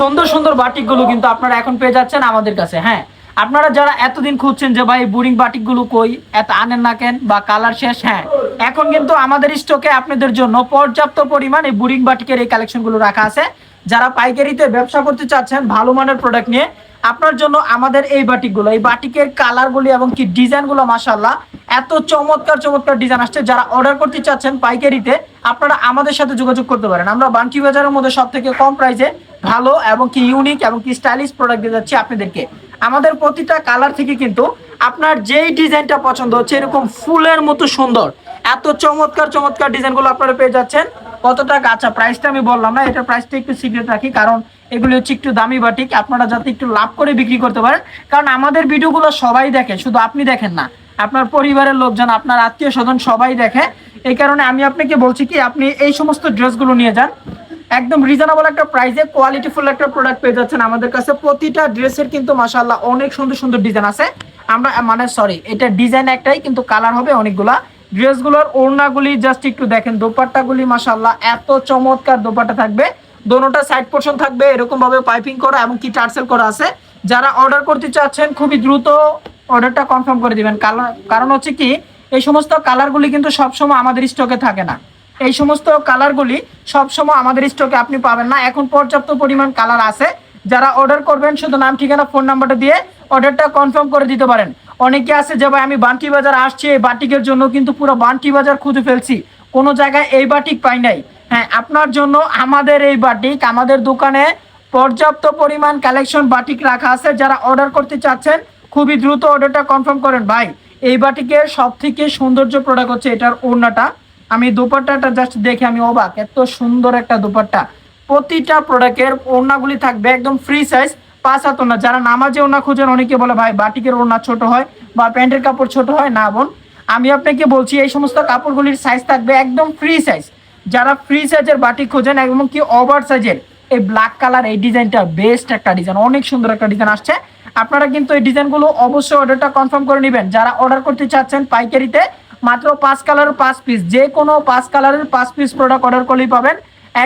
সুন্দর সুন্দর বাটিকগুলো কিন্তু আপনারা এখন পেয়ে যাচ্ছেন আমাদের কাছে। হ্যাঁ, আপনারা যারা এতদিন খুঁজছেন যে ভাই বুরিং বাটিকগুলো কই, এত আনেন না কেন বা কালার শেষ, হ্যাঁ এখন কিন্তু আমাদের স্টকে আপনাদের জন্য পর্যাপ্ত পরিমাণ এই বুরিং বাটিকের এই কালেকশনগুলো রাখা আছে। যারা পাইকারিতে ব্যবসা করতে চাচ্ছেন ভালো মানের প্রোডাক্ট নিয়ে, আপনার জন্য আমাদের এই বাটিকগুলো, এই বাটিকের কালারগুলি এবং কি ডিজাইনগুলো মাশাআল্লাহ এত চমৎকার চমৎকার ডিজাইন আসছে। যারা অর্ডার করতে চাচ্ছেন পাইকারিতে, আপনারা আমাদের সাথে যোগাযোগ করতে পারেন। আমরা বান্টি বাজারের মধ্যে সব থেকে কম প্রাইসে ভালো এবং কি ইউনিক এবং কি স্টাইলিশ প্রোডাক্ট দিয়ে যাচ্ছি আপনাদেরকে। আমাদের প্রতিটা কালার থেকে কিন্তু আপনার যেই ডিজাইনটা পছন্দ হচ্ছে এরকম ফুলের মতো সুন্দর এত চমৎকার চমৎকার ডিজাইনগুলো আপনারা পেয়ে যাচ্ছেন। কত টাকা? আচ্ছা, প্রাইসটা আমি বললাম না, এটার প্রাইসটা একটু সিক্রেট রাখি, কারণ এগুলো হচ্ছে একটু দামি বাটিক, আপনারা যাতে একটু লাভ করে বিক্রি করতে পারেন। কারণ আমাদের ভিডিওগুলো সবাই দেখে, শুধু আপনি দেখেন না, আপনার পরিবারের লোকজন, আপনার আত্মীয় স্বজন সবাই দেখে। এই কারণে আমি আপনাকে বলছি কি আপনি এই সমস্ত ড্রেসগুলো নিয়ে যান, একদম রিজনেবল একটা প্রাইসে কোয়ালিটিফুল একটা প্রোডাক্ট পেয়ে যাচ্ছেন আমাদের কাছে। প্রতিটা ড্রেসের কিন্তু মাশাআল্লাহ অনেক সুন্দর সুন্দর ডিজাইন আছে। আমরা মানে সরি, এটা ডিজাইন একটাই কিন্তু কালার হবে অনেকগুলা। ড্রেসগুলোর ওড়নাগুলি জাস্ট একটু দেখেন, দোপাট্টাগুলি মাশাআল্লাহ এত চমৎকার দোপাট্টা থাকবে, দোনোটা সাইড পোর্শন থাকবে এরকম ভাবে পাইপিং করা এবং কি টার্সেল করা আছে। যারা অর্ডার করতে চাচ্ছেন খুবই দ্রুত অর্ডারটা কনফার্ম করে দিবেন, কারণ হচ্ছে কি এই সমস্ত কালারগুলি কিন্তু সবসময় আমাদের স্টকে থাকে না। এই সমস্ত কালারগুলি সবসময় আমাদের স্টকে আপনি পাবেন না, এখন পর্যাপ্ত পরিমাণ কালার আছে। যারা অর্ডার করবেন শুধু নাম ঠিকানা ফোন নাম্বারটা দিয়ে অর্ডারটা কনফার্ম করে দিতে পারেন। অনেকে আছে যে ভাই আমি বান্টি বাজার আসছি এই বাটিকের জন্য, কিন্তু পুরো বান্টি বাজার খুঁজে ফেলছি, কোনো জায়গায় এই বাটিক পাই নাই। হ্যাঁ, আপনার জন্য আমাদের এই বাটিক, আমাদের দোকানে পর্যাপ্ত পরিমাণ কালেকশন বাটিক রাখা আছে। যারা অর্ডার করতে চাচ্ছেন খুবই দ্রুত অর্ডারটা কনফার্ম করেন। ভাই এই বাটিকের সব থেকে সৌন্দর্য প্রোডাক্ট হচ্ছে এটার ওড়নাটা। আমি দোপাট্টাটা জাস্ট দেখে আমি অবাক, এত সুন্দর একটা দোপাট্টা। প্রতিটা প্রোডাক্টের ওড়নাগুলি থাকবে একদম ফ্রি সাইজ, 5 হাত ওড়না। যারা নামাজে ওড়না খুঁজেন, অনেকে বলে ভাই বাটিকের ওড়না ছোট হয় বা প্যান্টের কাপড় ছোট হয়, না বোন আমি আপনাকে বলছি এই সমস্ত কাপড়গুলির সাইজ থাকবে একদম ফ্রি সাইজ। যারা ফ্রি সাইজের বাটিক খোঁজেন এবং কি ওভার সাইজের, এই ব্ল্যাক কালার এই ডিজাইনটা বেস্ট একটা ডিজাইন, অনেক সুন্দর একটা ডিজাইন আসছে। আপনারা কিন্তু এই ডিজাইনগুলো অবশ্যই অর্ডারটা কনফার্ম করে নেবেন। যারা অর্ডার করতে চাচ্ছেন পাইকারিতে, মাত্র 5 কালারের 5 পিস, যে কোনো 5 কালারের 5 পিস প্রোডাক্ট অর্ডার করলেই পাবেন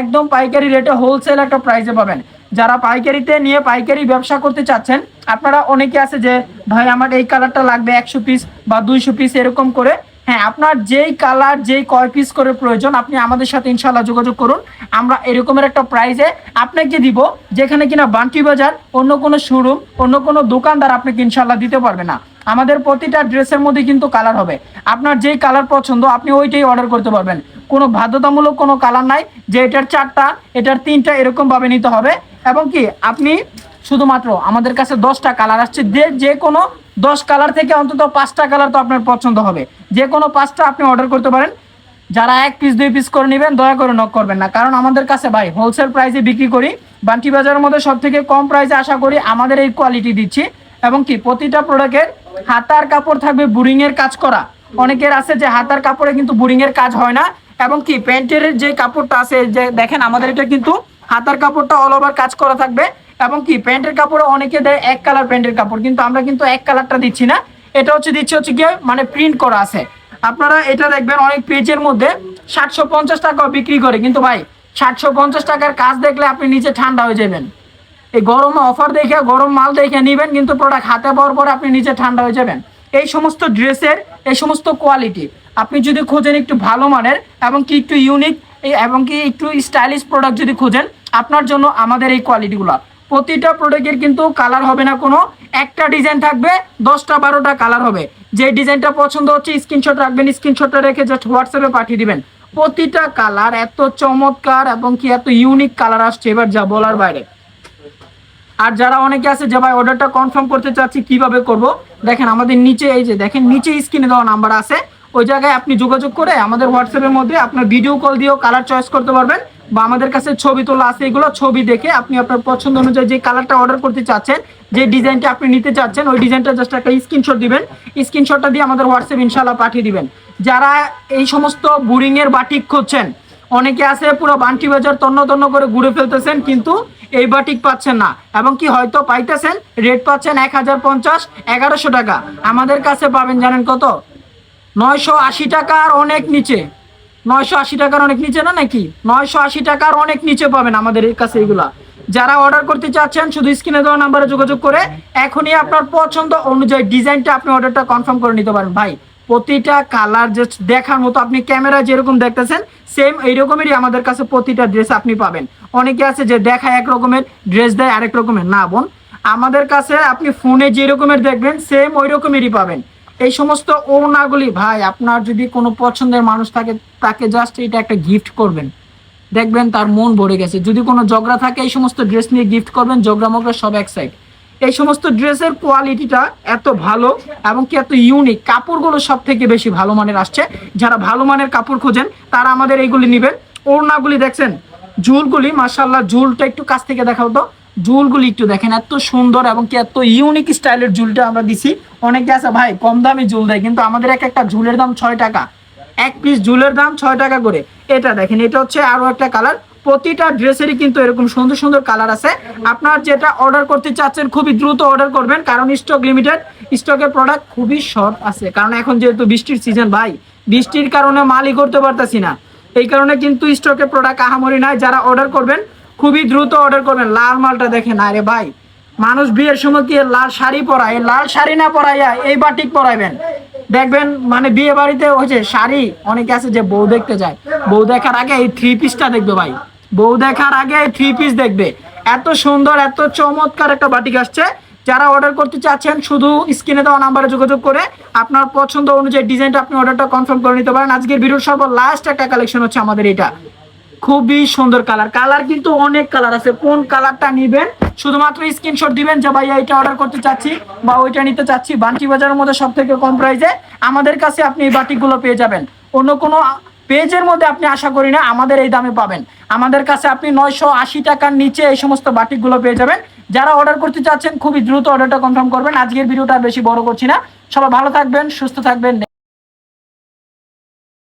একদম পাইকারি রেটে, হোলসেল একটা প্রাইসে পাবেন। যারা পাইকারিতে নিয়ে পাইকারি ব্যবসা করতে চাচ্ছেন, আপনারা অনেকে আছে যে ভাই আমার এই কালারটা লাগবে 100 পিস বা 200 পিস এরকম করে, হ্যাঁ আপনার যেই কালার যেই কয় পিস করে প্রয়োজন আপনি আমাদের সাথে ইনশাআল্লাহ যোগাযোগ করুন। আমরা এরকমের একটা প্রাইসে আপনাকে দিব যেখানে কিনা বান্টি বাজার অন্য কোনো শোরুম অন্য কোনো দোকানদার আপনাকে ইনশাআল্লাহ দিতে পারবে না। আমাদের প্রতিটা ড্রেসের মধ্যে কিন্তু কালার হবে, আপনার যেই কালার পছন্দ আপনি ওইটাই অর্ডার করতে পারবেন। কোনো বাধ্যতামূলক কোনো কালার নাই যে এটার 4টা এটার 3টা এরকম ভাবে নিতে হবে। এবং কি আপনি শুধুমাত্র আমাদের কাছে 10টা কালার আসছে, যে কোনো 10 কালার থেকে অন্তত 5টা কালার তো আপনার পছন্দ হবে, যে কোনো 5টা আপনি অর্ডার করতে পারেন। যারা 1 পিস 2 পিস করে নেবেন দয়া করে নক করবেন না, কারণ আমাদের কাছে ভাই হোলসেল প্রাইসে বিক্রি করি। বান্টি বাজারের মধ্যে সব থেকে কম প্রাইসে আশা করি আমাদের এই কোয়ালিটি দিচ্ছি। এবং কি প্রতিটা প্রোডাক্টের হাতার কাপড় থাকবে বুরিং এর কাজ করা। অনেকের আছে যে হাতার কাপড়ে কিন্তু বুরিং এর কাজ হয় না। এবং কি প্যান্টের যে কাপড়টা আছে, যে দেখেন আমাদের এটা কিন্তু হাতার কাপড়টা অল ওভার কাজ করা থাকবে। এবং কি প্যান্টের কাপড়ে অনেকে দেয় 1 কালার প্যান্টের কাপড়, কিন্তু আমরা কিন্তু 1 কালারটা দিচ্ছি না, এটা দিচ্ছি হচ্ছে কি মানে প্রিন্ট করা আছে। আপনারা এটা দেখবেন অনেক পেজের মধ্যে 750 টাকা বিক্রি করে, কিন্তু ভাই 750 টাকার কাজ দেখলে আপনি নিচে ঠান্ডা হয়ে যাবেন। এই গরমে অফার দেখে গরম মাল দেখে নেবেন, কিন্তু প্রোডাক্ট হাতে পাওয়ার পরে আপনি নিচে ঠান্ডা হয়ে যাবেন। এই সমস্ত ড্রেসের এই সমস্ত কোয়ালিটি আপনি যদি খোঁজেন একটু ভালো মানের এবং কি একটু ইউনিক এবং কি একটু স্টাইলিশ প্রোডাক্ট যদি খোঁজেন, আপনার জন্য আমাদের এই কোয়ালিটিগুলো। প্রতিটা প্রোডাক্টের কিন্তু কালার হবে না কোনো, একটা ডিজাইন থাকবে 10টা 12টা কালার হবে। যে ডিজাইনটা পছন্দ হচ্ছে স্ক্রিনশট রাখবেন, স্ক্রিনশটটা রেখে জাস্ট হোয়াটসঅ্যাপে পাঠিয়ে দিবেন। প্রতিটা কালার এত চমৎকার এবং কি এত ইউনিক কালার আসছে, এবার যা বলার বাইরে। আর যারা অনেকে আছে যে ভাই অর্ডারটা কনফার্ম করতে চাচ্ছি কিভাবে করব, দেখেন আমাদের নিচে এই যে দেখেন নিচে স্ক্রিনে দেওয়া নাম্বার আছে, ওই জায়গায় আপনি যোগাযোগ করে আমাদের হোয়াটসঅ্যাপের মধ্যে আপনার ভিডিও কল দিয়েও কালার চয়েস করতে পারবেন, বা আমাদের কাছে ছবি তোলা আছে, এগুলো ছবি দেখে আপনি আপনার পছন্দ অনুযায়ী যে কালারটা অর্ডার করতে চাচ্ছেন, যে ডিজাইনটা আপনি নিতে চাচ্ছেন, ওই ডিজাইনটা জাস্ট একটা স্ক্রিনশট দিবেন, স্ক্রিনশটটা দিয়ে আমাদের হোয়াটসঅ্যাপ ইনশাআল্লাহ পাঠিয়ে দিবেন। যারা এই সমস্ত বুরিংয়ের বাটিক খুঁজছেন, অনেকে আছে পুরো বান্টি বাজার তন্ন তন্ন করে ঘুরে ফেলতেছেন কিন্তু এই বাটিক পাচ্ছেন না, এবং কি হয়তো পাইতেছেন রেট পাচ্ছেন 1050 1100 টাকা, আমাদের কাছে পাবেন জানেন কত? 980 টাকার অনেক নিচে। 980 টাকার অনেক নিচে না নাকি? 980 টাকার অনেক নিচে পাবেন আমাদের কাছে এগুলা। যারা অর্ডার করতে চাচ্ছেন শুধু স্ক্রিনে দেওয়া নাম্বারে যোগাযোগ করে এখনই আপনার পছন্দ অনুযায়ী ডিজাইনটা আপনি অর্ডারটা কনফার্ম করে নিতে পারেন। ভাই প্রতিটা কালার জাস্ট দেখার মতো, আপনি ক্যামেরায় যেরকম দেখতেছেন সেম এইরকমেরই আমাদের কাছে প্রতিটা ড্রেস আপনি পাবেন। অনেকে আছে যে দেখায় এক রকমের ড্রেস দেয় আরেক রকমের, না বোন, আমাদের কাছে আপনি ফোনে যে রকমের দেখবেন সেম ওই রকমেরই পাবেন। এই সমস্ত ওড়নাগুলি ভাই আপনার যদি কোনো পছন্দের মানুষ থাকে তাকে জাস্ট এটা একটা গিফট করবেন, দেখবেন তার মন ভরে গেছে। যদি কোনো ঝগড়া থাকে এই সমস্ত ড্রেস নিয়ে গিফট করবেন, ঝগড়া মগড়া সব এক সাইড। এই সমস্ত ড্রেসের কোয়ালিটিটা এত ভালো এবং কি এত ইউনিক, কাপড়গুলো সব থেকে বেশি ভালো মানের আসছে। যারা ভালো মানের কাপড় খোঁজেন তারা আমাদের এইগুলি নেবেন। ওড়নাগুলি দেখছেন, ঝুলগুলি মাশাআল্লাহ, ঝুলটা একটু কাছ থেকে দেখাও তো, ঝুলগুলি একটু দেখেন এত সুন্দর এবং কি এত ইউনিক স্টাইলের ঝুলটা আমরা দিছি। অনেকে আছে ভাই কম দামে ঝুল দেয়, কিন্তু আমাদের এক একটা ঝুলের দাম 6 টাকা, এক পিস ঝুলের দাম 6 টাকা করে। এটা দেখেন, এটা হচ্ছে আরো একটা কালার। প্রতিটা ড্রেসেরই কিন্তু এরকম সুন্দর সুন্দর কালার আছে। আপনার যেটা অর্ডার করতে চাচ্ছেন খুবই দ্রুত অর্ডার করবেন, কারণ স্টক লিমিটেড, স্টকের প্রোডাক্ট খুবই শর্ট আছে। কারণ এখন যেহেতু বৃষ্টির সিজন ভাই, বৃষ্টির কারণে মালই করতে পারতেছি না, এই কারণে কিন্তু স্টকের প্রোডাক্ট আহামরি নাই। যারা অর্ডার করবেন খুবই দ্রুত অর্ডার করবেন। লাল মালটা দেখেন, আরে ভাই মানুষ বিয়ের সময় কি লাল শাড়ি পরায়, লাল শাড়ি না পরাইয়া এই বাটিক পরাইবেন, দেখবেন মানে বিয়ে বাড়িতে হচ্ছে শাড়ি, অনেকে আছে যে বউ দেখতে যায়, বউ দেখার আগে এই থ্রি পিসটা দেখবে ভাই, বউ দেখার আগে এই থ্রি পিস দেখবে। এত সুন্দর এত চমৎকার একটা বাটিক আসছে। যারা অর্ডার করতে চাচ্ছেন শুধু স্ক্রিনে দেওয়া নাম্বারে যোগাযোগ করে আপনার পছন্দ অনুযায়ী ডিজাইনটা আপনি অর্ডারটা কনফার্ম করে নিতে পারেন। আজকের ভিডিওর সর্ব লাস্ট একটা কালেকশন হচ্ছে আমাদের এটা, খুবই সুন্দর কালার। কালার কিন্তু অনেক কালার আছে, কোন কালারটা নিবেন শুধুমাত্র স্ক্রিনশট দিবেন যে ভাই এইটা অর্ডার করতে চাচ্ছি বা ওইটা নিতে চাচ্ছি। বান্টি বাজারের মধ্যে সব থেকে কম প্রাইসে আমাদের কাছে আপনি এই বাটিকগুলো পেয়ে যাবেন। অন্য কোনো পেজের মধ্যে আপনি আশা করি না আমাদের এই দামে পাবেন। আমাদের কাছে আপনি 980 টাকার নিচে এই সমস্ত বাটিকগুলো পেয়ে যাবেন। যারা অর্ডার করতে চাচ্ছেন খুবই দ্রুত অর্ডারটা কনফার্ম করবেন। আজকের ভিডিওটা আর বেশি বড় করছি না, সবাই ভালো থাকবেন, সুস্থ থাকবেন।